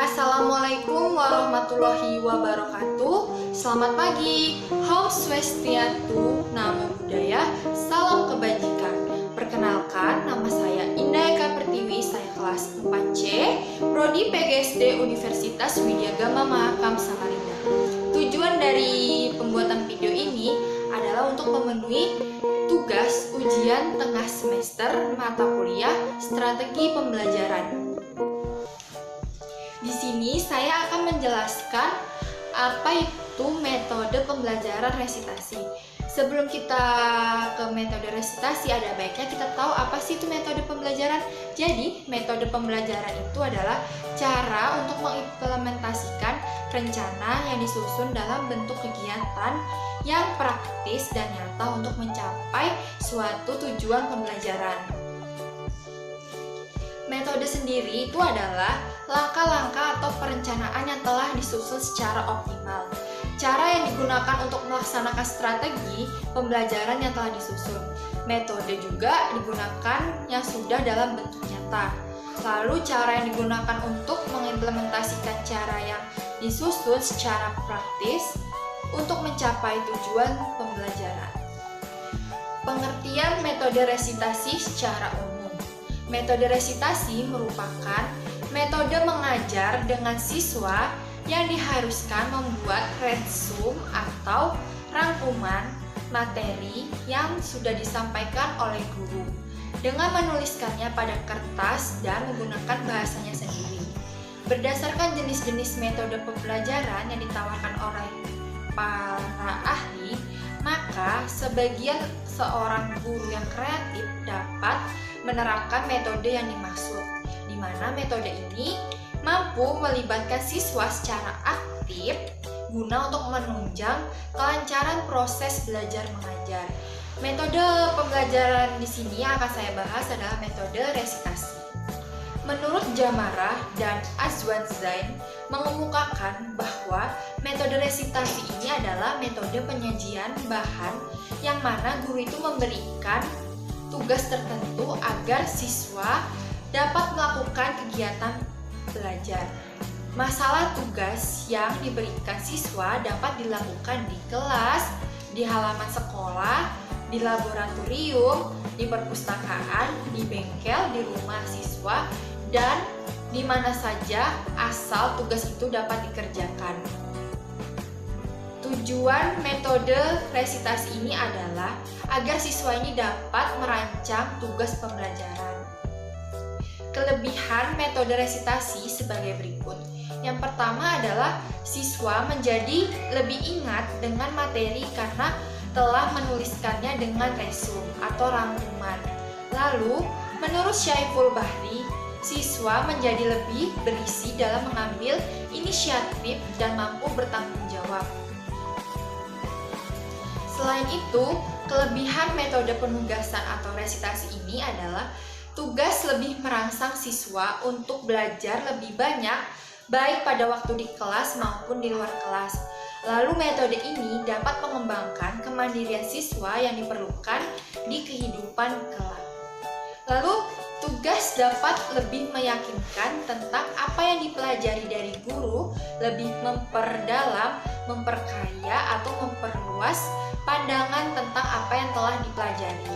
Assalamualaikum warahmatullahi wabarakatuh. Selamat pagi, Om Swastiastu, Namo Buddhaya, Salam Kebajikan. Perkenalkan, nama saya Indah Eka Pertiwi, saya kelas 4C, Prodi PGSD Universitas Widyagama Mahakam Samarinda. Tujuan dari pembuatan video ini adalah untuk memenuhi tugas ujian tengah semester mata kuliah Strategi Pembelajaran. Di sini saya akan menjelaskan apa itu metode pembelajaran resitasi. Sebelum kita ke metode resitasi, ada baiknya kita tahu apa sih itu metode pembelajaran. Jadi, metode pembelajaran itu adalah cara untuk mengimplementasikan rencana yang disusun dalam bentuk kegiatan yang praktis dan nyata untuk mencapai suatu tujuan pembelajaran. Metode sendiri itu adalah langkah-langkah atau perencanaan yang telah disusun secara optimal. Cara yang digunakan untuk melaksanakan strategi pembelajaran yang telah disusun. Metode juga digunakan yang sudah dalam bentuk nyata. Lalu cara yang digunakan untuk mengimplementasikan cara yang disusun secara praktis untuk mencapai tujuan pembelajaran. Pengertian metode resitasi secara umum. Metode resitasi merupakan metode mengajar dengan siswa yang diharuskan membuat resume atau rangkuman materi yang sudah disampaikan oleh guru dengan menuliskannya pada kertas dan menggunakan bahasanya sendiri. Berdasarkan jenis-jenis metode pembelajaran yang ditawarkan oleh para ahli, maka seorang guru yang kreatif dapat menerapkan metode yang dimaksud, di mana metode ini mampu melibatkan siswa secara aktif guna untuk menunjang kelancaran proses belajar mengajar. Metode pembelajaran di sini yang akan saya bahas adalah metode resitasi. Menurut Jamarah dan Azwanzain mengemukakan bahwa metode resitasi ini adalah metode penyajian bahan yang mana guru itu memberikan tugas tertentu agar siswa dapat melakukan kegiatan belajar. Masalah tugas yang diberikan siswa dapat dilakukan di kelas, di halaman sekolah, di laboratorium, di perpustakaan, di bengkel, di rumah siswa, dan di mana saja asal tugas itu dapat dikerjakan. Tujuan metode resitasi ini adalah agar siswa ini dapat merancang tugas pembelajaran. Kelebihan metode resitasi sebagai berikut. Yang pertama adalah siswa menjadi lebih ingat dengan materi karena telah menuliskannya dengan resume atau rangkuman. Lalu, menurut Syaiful Bahri, siswa menjadi lebih berisi dalam mengambil inisiatif dan mampu bertanggung jawab. Selain itu, kelebihan metode penugasan atau resitasi ini adalah tugas lebih merangsang siswa untuk belajar lebih banyak, baik pada waktu di kelas maupun di luar kelas. Lalu metode ini dapat mengembangkan kemandirian siswa yang diperlukan di kehidupan kelak. Lalu, tugas dapat lebih meyakinkan tentang apa yang dipelajari dari guru, lebih memperdalam, memperkaya, atau memperluas pandangan tentang apa yang telah dipelajari.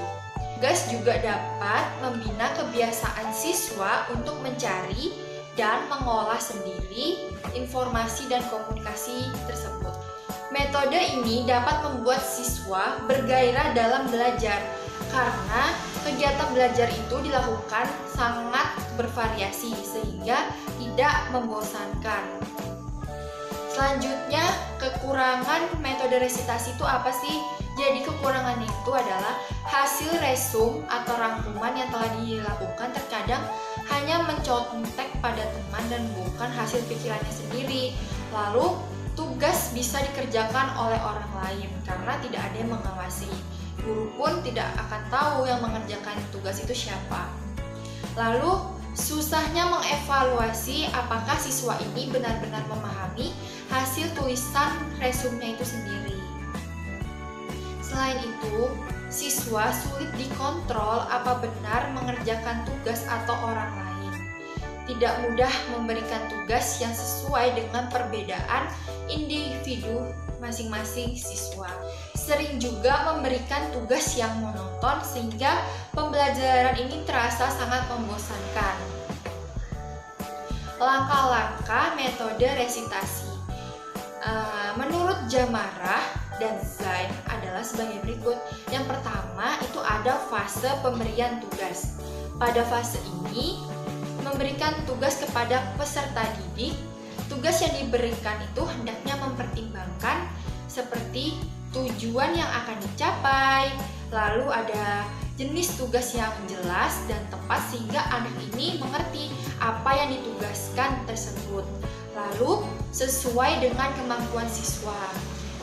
Tugas juga dapat membina kebiasaan siswa untuk mencari dan mengolah sendiri informasi dan komunikasi tersebut. Metode ini dapat membuat siswa bergairah dalam belajar karena kegiatan belajar itu dilakukan sangat bervariasi sehingga tidak membosankan. Selanjutnya, kekurangan metode resitasi itu apa sih? Jadi kekurangannya itu adalah hasil resume atau rangkuman yang telah dilakukan terkadang hanya mencontek pada teman dan bukan hasil pikirannya sendiri. Lalu, tugas bisa dikerjakan oleh orang lain karena tidak ada yang mengawasi. Guru pun tidak akan tahu yang mengerjakan tugas itu siapa. Lalu, susahnya mengevaluasi apakah siswa ini benar-benar memahami hasil tulisan resumenya itu sendiri. Selain itu, siswa sulit dikontrol apa benar mengerjakan tugas atau orang lain. tidak mudah memberikan tugas yang sesuai dengan perbedaan individu masing-masing siswa. Sering juga memberikan tugas yang monoton sehingga pembelajaran ini terasa sangat membosankan. Langkah-langkah metode resitasi menurut Jamarah dan Zain adalah sebagai berikut. Yang pertama itu ada fase pemberian tugas. Pada fase ini memberikan tugas kepada peserta didik. Tugas yang diberikan itu hendaknya mempertimbangkan seperti tujuan yang akan dicapai, lalu ada jenis tugas yang jelas dan tepat sehingga anak ini mengerti apa yang ditugaskan tersebut. Lalu sesuai dengan kemampuan siswa.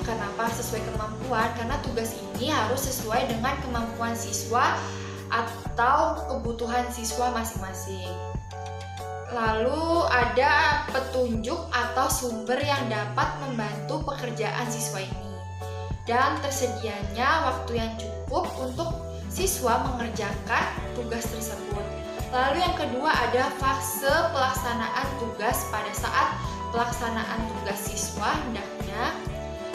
Kenapa sesuai kemampuan? Karena tugas ini harus sesuai dengan kemampuan siswa atau kebutuhan siswa masing-masing. Lalu ada petunjuk atau sumber yang dapat membantu pekerjaan siswa ini dan tersedianya waktu yang cukup untuk siswa mengerjakan tugas tersebut. Lalu yang kedua ada fase pelaksanaan tugas. Pada saat pelaksanaan tugas siswa hendaknya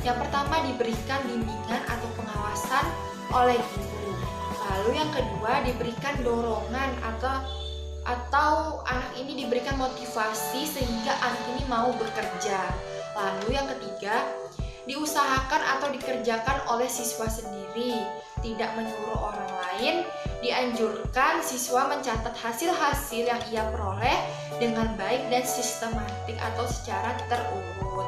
yang pertama diberikan bimbingan atau pengawasan oleh guru. Lalu yang kedua diberikan dorongan atau anak ini diberikan motivasi sehingga anak ini mau bekerja. Lalu yang ketiga, diusahakan atau dikerjakan oleh siswa sendiri, tidak menyuruh orang lain. Dianjurkan siswa mencatat hasil-hasil yang ia peroleh dengan baik dan sistematik atau secara terurut.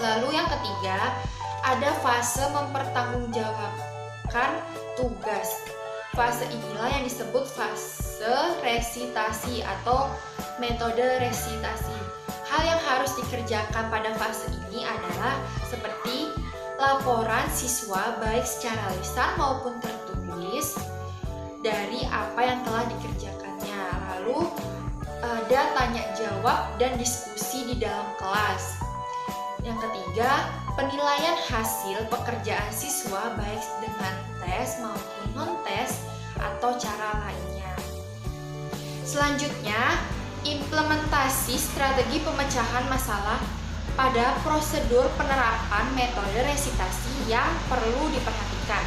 Lalu yang ketiga, ada fase mempertanggungjawabkan tugas. Fase inilah yang disebut fase resitasi atau metode resitasi. Hal yang harus dikerjakan pada fase ini adalah seperti laporan siswa baik secara lisan maupun tertulis dari apa yang telah dikerjakannya. Lalu ada tanya jawab dan diskusi di dalam kelas. Yang ketiga, penilaian hasil pekerjaan siswa baik dengan tes maupun non-tes atau cara lainnya. Selanjutnya, implementasi strategi pemecahan masalah pada prosedur penerapan metode resitasi yang perlu diperhatikan.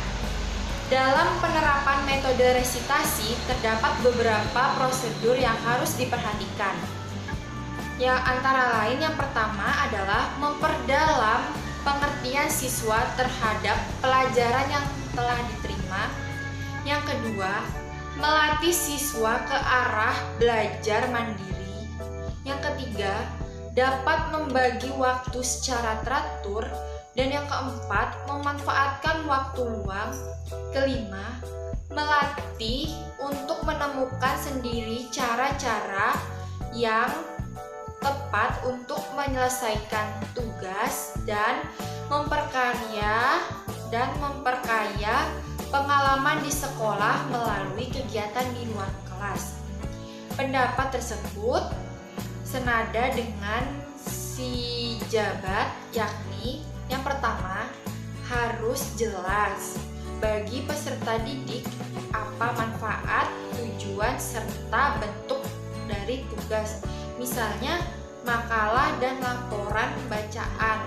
Dalam penerapan metode resitasi terdapat beberapa prosedur yang harus diperhatikan. Yang antara lain yang pertama adalah memperdalam pengertian siswa terhadap pelajaran yang telah diterima. Yang kedua, melatih siswa ke arah belajar mandiri. Yang ketiga, dapat membagi waktu secara teratur. Dan yang keempat, memanfaatkan waktu luang. Kelima, melatih untuk menemukan sendiri cara-cara yang tepat untuk menyelesaikan tugas dan memperkaya pengalaman di sekolah melalui kegiatan di luar kelas. Pendapat tersebut senada dengan si jabat, yakni yang pertama harus jelas bagi peserta didik apa manfaat, tujuan, serta bentuk dari tugas. Misalnya makalah dan laporan bacaan.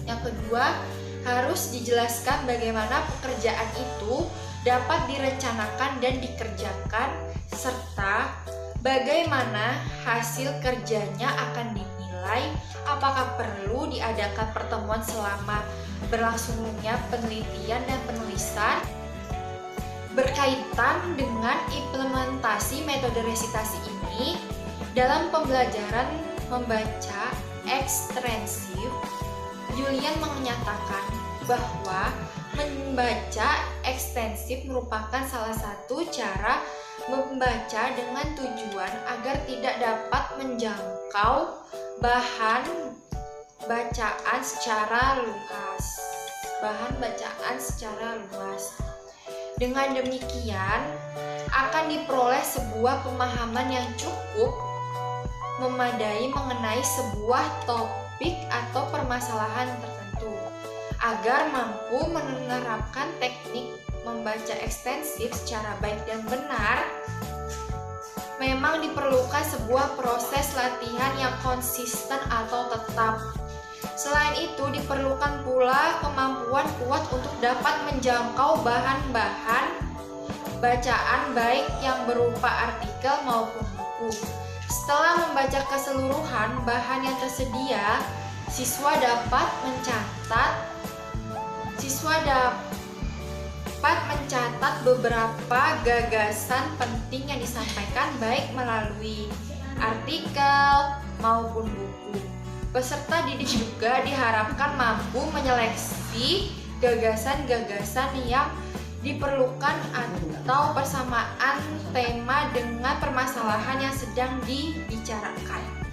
Yang kedua, harus dijelaskan bagaimana pekerjaan itu dapat direncanakan dan dikerjakan, serta bagaimana hasil kerjanya akan dinilai, apakah perlu diadakan pertemuan selama berlangsungnya penelitian dan penulisan. Berkaitan dengan implementasi metode resitasi ini, dalam pembelajaran membaca ekstensif, Julian menyatakan bahwa membaca ekstensif merupakan salah satu cara membaca dengan tujuan agar tidak dapat menjangkau bahan bacaan secara luas. Dengan demikian, akan diperoleh sebuah pemahaman yang cukup memadai mengenai sebuah topik atau permasalahan tertentu, agar mampu menerapkan teknik membaca ekstensif secara baik dan benar. memang diperlukan sebuah proses latihan yang konsisten atau tetap. Selain itu, diperlukan pula kemampuan kuat untuk dapat menjangkau bahan-bahan bacaan baik yang berupa artikel maupun buku. Setelah membaca keseluruhan bahan yang tersedia, siswa dapat mencatat beberapa gagasan penting yang disampaikan baik melalui artikel maupun buku. Peserta didik juga diharapkan mampu menyeleksi gagasan-gagasan yang diperlukan atau persamaan tema dengan permasalahan yang sedang dibicarakan.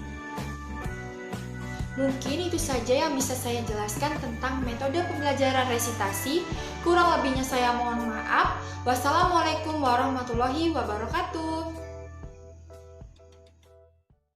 Mungkin itu saja yang bisa saya jelaskan tentang metode pembelajaran resitasi. Kurang lebihnya saya mohon maaf. Wassalamualaikum warahmatullahi wabarakatuh.